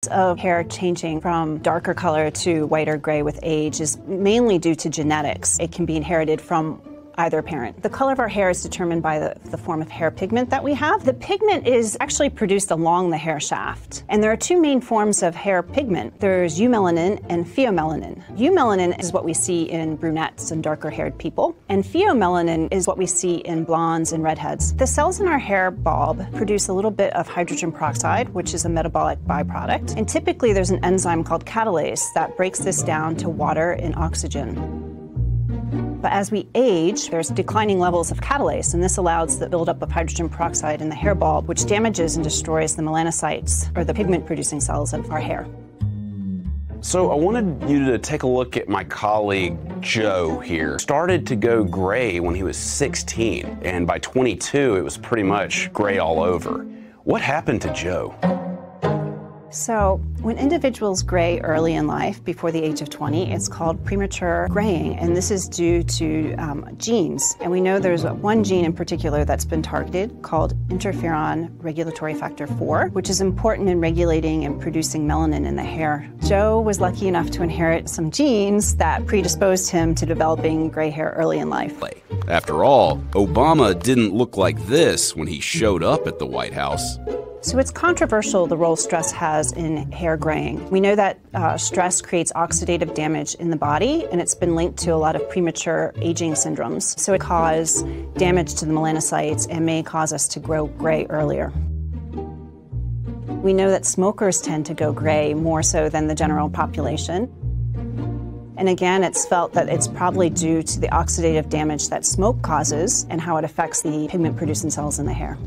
effect of hair changing from darker color to white or gray with age is mainly due to genetics. It can be inherited from either parent. The color of our hair is determined by the form of hair pigment that we have. The pigment is actually produced along the hair shaft. And there are two main forms of hair pigment. There's eumelanin and pheomelanin. Eumelanin is what we see in brunettes and darker haired people. And pheomelanin is what we see in blondes and redheads. The cells in our hair bulb produce a little bit of hydrogen peroxide, which is a metabolic byproduct. And typically there's an enzyme called catalase that breaks this down to water and oxygen. But as we age, there's declining levels of catalase, and this allows the buildup of hydrogen peroxide in the hair bulb, which damages and destroys the melanocytes, or the pigment-producing cells of our hair. So I wanted you to take a look at my colleague Joe here. Started to go gray when he was 16, and by 22, it was pretty much gray all over. What happened to Joe? So when individuals gray early in life, before the age of 20, it's called premature graying, and this is due to genes. And we know there's one gene in particular that's been targeted called interferon regulatory factor 4, which is important in regulating and producing melanin in the hair. Joe was lucky enough to inherit some genes that predisposed him to developing gray hair early in life. After all, Obama didn't look like this when he showed up at the White House. So it's controversial the role stress has in hair graying. We know that stress creates oxidative damage in the body, and it's been linked to a lot of premature aging syndromes. So it causes damage to the melanocytes and may cause us to grow gray earlier. We know that smokers tend to go gray more so than the general population. And again, it's felt that it's probably due to the oxidative damage that smoke causes and how it affects the pigment-producing cells in the hair.